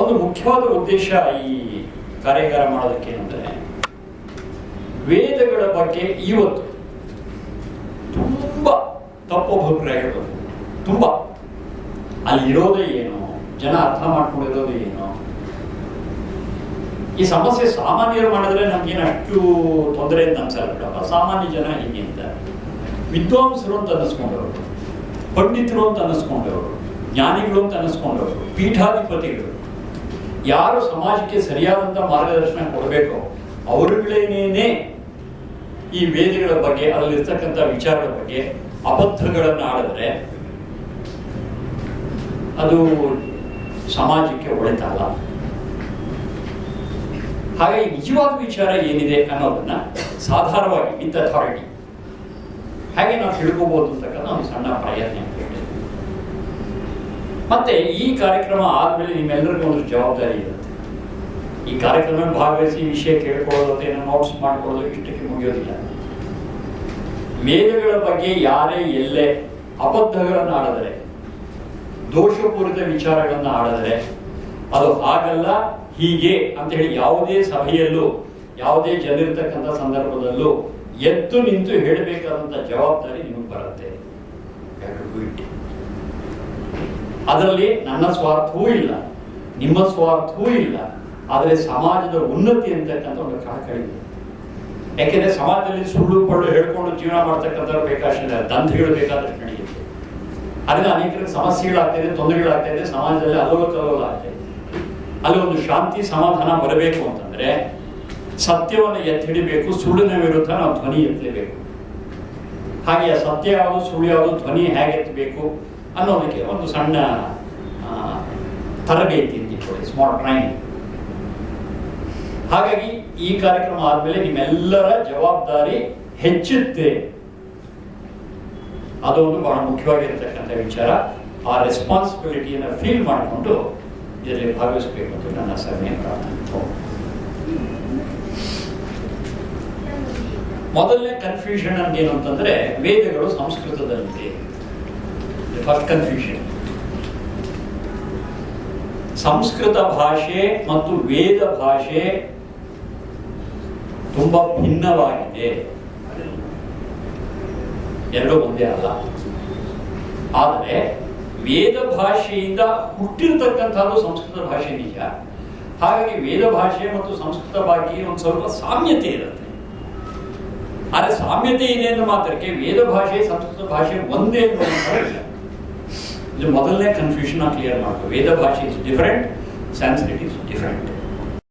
ಒಂದು ಮುಖ್ಯವಾದ ಉದ್ದೇಶ ಈ ಕಾರ್ಯಾಗಾರ ಮಾಡೋದಕ್ಕೆ ಏನಂದರೆ, ವೇದಗಳ ಬಗ್ಗೆ ಇವತ್ತು ತುಂಬ ತಪ್ಪೊಭಿಪ್ರಾಯಗಳು, ತುಂಬ ಅಲ್ಲಿ ಇರೋದೇ ಏನು, ಜನ ಅರ್ಥ ಮಾಡ್ಕೊಂಡಿರೋದು ಏನು. ಈ ಸಮಸ್ಯೆ ಸಾಮಾನ್ಯರು ಮಾಡಿದ್ರೆ ನಮ್ಗೇನು ಅಷ್ಟು ತೊಂದರೆ ಅಂತ ಅನ್ಸಲ್ಲ ಬಿಡಪ್ಪ. ಸಾಮಾನ್ಯ ಜನ ಹೀಗೆ ಅಂತ ವಿದ್ವಾಂಸರು ಅಂತ ಅನ್ನಿಸ್ಕೊಂಡವರು, ಪಂಡಿತರು ಅಂತ ಅನ್ನಿಸ್ಕೊಂಡವರು, ಜ್ಞಾನಿಗಳು ಅಂತ ಅನ್ನಿಸ್ಕೊಂಡವರು, ಪೀಠಾಧಿಪತಿಗಳು, ಯಾರು ಸಮಾಜಕ್ಕೆ ಸರಿಯಾದಂಥ ಮಾರ್ಗದರ್ಶನ ಕೊಡಬೇಕೋ ಅವರುಗಳೇನೇ ಈ ವೇದಗಳ ಬಗ್ಗೆ, ಅದರಲ್ಲಿರ್ತಕ್ಕಂಥ ವಿಚಾರಗಳ ಬಗ್ಗೆ ಅಬದ್ಧಗಳನ್ನು ಆಡಿದ್ರೆ ಅದು ಸಮಾಜಕ್ಕೆ ಒಳಿತಲ್ಲ. ಹಾಗಾಗಿ ನಿಜವಾದ ವಿಚಾರ ಏನಿದೆ ಅನ್ನೋದನ್ನ ಸಾಧಾರಣವಾಗಿ ವಿತ್ ಅಥಾರಿಟಿ ಹಾಗೆ ನಾವು ತಿಳ್ಕೋಬಹುದು ಅಂತಕ್ಕಂಥ ಒಂದು ಸಣ್ಣ ಪ್ರಯತ್ನ. ಮತ್ತೆ ಈ ಕಾರ್ಯಕ್ರಮ ಆದ್ಮೇಲೆ ನಿಮ್ಮೆಲ್ಲರಿಗೂ ಒಂದು ಜವಾಬ್ದಾರಿ ಇರುತ್ತೆ. ಈ ಕಾರ್ಯಕ್ರಮ ಭಾಗವಹಿಸಿ ವಿಷಯ ಕೇಳ್ಕೊಳ್ಳೋದು, ಏನೋ ನೋಟ್ಸ್ ಮಾಡ್ಕೊಳ್ಳೋದು ಇಷ್ಟಕ್ಕೆ ಮುಗಿಯೋದಿಲ್ಲ. ವೇದಗಳ ಬಗ್ಗೆ ಯಾರೇ ಎಲ್ಲೇ ಅಬದ್ಧಗಳನ್ನು ಆಡಿದರೆ, ದೋಷಪೂರಿತ ವಿಚಾರಗಳನ್ನು ಆಡಿದರೆ ಅದು ಹಾಗಲ್ಲ ಹೀಗೆ ಅಂತ ಹೇಳಿ ಯಾವುದೇ ಸಭೆಯಲ್ಲೂ ಯಾವುದೇ ಜನರಿರ್ತಕ್ಕಂಥ ಸಂದರ್ಭದಲ್ಲೂ ಎದ್ದು ನಿಂತು ಹೇಳಬೇಕಾದಂಥ ಜವಾಬ್ದಾರಿ ನಿಮಗೆ ಬರುತ್ತೆ. ಅದರಲ್ಲಿ ನನ್ನ ಸ್ವಾರ್ಥವೂ ಇಲ್ಲ, ನಿಮ್ಮ ಸ್ವಾರ್ಥವೂ ಇಲ್ಲ, ಆದರೆ ಸಮಾಜದ ಉನ್ನತಿ ಅಂತಕ್ಕಂಥ ಒಂದು ಕಳಕಳಿ ಇದೆ. ಯಾಕೆಂದ್ರೆ ಸಮಾಜದಲ್ಲಿ ಸುಳ್ಳು ಪಳ್ಳು ಹೇಳ್ಕೊಂಡು ಜೀವನ ಮಾಡ್ತಕ್ಕಂಥವ್ರು ಬೇಕಾದಷ್ಟು ದಂಧೆಗಳು ಬೇಕಾದಷ್ಟು ನಡೆಯುತ್ತೆ. ಅದರಿಂದ ಅನೇಕರಿಗೆ ಸಮಸ್ಯೆಗಳಾಗ್ತಾಯಿದೆ, ತೊಂದರೆಗಳಾಗ್ತಾಯಿದೆ, ಸಮಾಜದಲ್ಲಿ ಅಲ್ಲೋಲ ಆಗ್ತಾಯಿದೆ. ಅಲ್ಲಿ ಒಂದು ಶಾಂತಿ ಸಮಾಧಾನ ಬರಬೇಕು ಅಂತಂದ್ರೆ ಸತ್ಯವನ್ನು ಎತ್ತಿ ಹಿಡಿಬೇಕು, ಸುಳ್ಳಿನ ವಿರುದ್ಧ ನಾವು ಧ್ವನಿ ಎತ್ತಲೇಬೇಕು. ಹಾಗೆ ಸತ್ಯ ಯಾವುದು, ಸುಳ್ಳು ಯಾವುದು, ಧ್ವನಿ ಹೇಗೆ ಎತ್ತಬೇಕು ಅನ್ನೋದಕ್ಕೆ ಒಂದು ಸಣ್ಣ ತರಬೇತಿ ಅಂತಿಕೊಳ್ಳಿ, ಸ್ಮಾಲ್ ಟ್ರೈನಿಂಗ್. ಹಾಗಾಗಿ ಈ ಕಾರ್ಯಕ್ರಮ ಆದ್ಮೇಲೆ ನಿಮ್ಮೆಲ್ಲರ ಜವಾಬ್ದಾರಿ ಹೆಚ್ಚುತ್ತೆ. ಅದೊಂದು ಬಹಳ ಮುಖ್ಯವಾಗಿರ್ತಕ್ಕಂಥ ವಿಚಾರ. ಆ ರೆಸ್ಪಾನ್ಸಿಬಿಲಿಟಿಯನ್ನು ಫೀಲ್ ಮಾಡಿಕೊಂಡು ಇದರಲ್ಲಿ ಭಾಗವಹಿಸಬೇಕು ಅಂತ ನನ್ನ ಸಭೆಯ ಪ್ರಾರ್ಥನೆ. ಮೊದಲನೇ ಕನ್ಫ್ಯೂಷನ್ ಏನು ಅಂತಂದ್ರೆ, ವೇದಗಳು ಸಂಸ್ಕೃತದಲ್ಲಿದೆ. ಫಸ್ಟ್ ಕನ್ಫ್ಯೂಷನ್, ಸಂಸ್ಕೃತ ಭಾಷೆ ಮತ್ತು ವೇದ ಭಾಷೆ ತುಂಬಾ ಭಿನ್ನವಾಗಿದೆ. ಎರಡೂ ಒಂದೇ ಅಲ್ಲ. ಆದರೆ ವೇದ ಭಾಷೆಯಿಂದ ಹುಟ್ಟಿರ್ತಕ್ಕಂಥದ್ದು ಸಂಸ್ಕೃತ ಭಾಷೆ ನಿಜ. ಹಾಗಾಗಿ ವೇದ ಭಾಷೆ ಮತ್ತು ಸಂಸ್ಕೃತ ಭಾಷೆಗೆ ಒಂದು ಸ್ವಲ್ಪ ಸಾಮ್ಯತೆ ಇರುತ್ತೆ. ಆದರೆ ಸಾಮ್ಯತೆ ಇದೆ ಅನ್ನೋ ಮಾತ್ರಕ್ಕೆ ವೇದ ಭಾಷೆ ಸಂಸ್ಕೃತ ಭಾಷೆ ಒಂದೇ ಅನ್ನೋದು ಇದು ಮೊದಲನೇ ಕನ್ಫ್ಯೂಷನ್ ಕ್ಲಿಯರ್ ಮಾಡ್ಕೋ. ವೇದ ಭಾಷೆ is different, Sanskrit is different.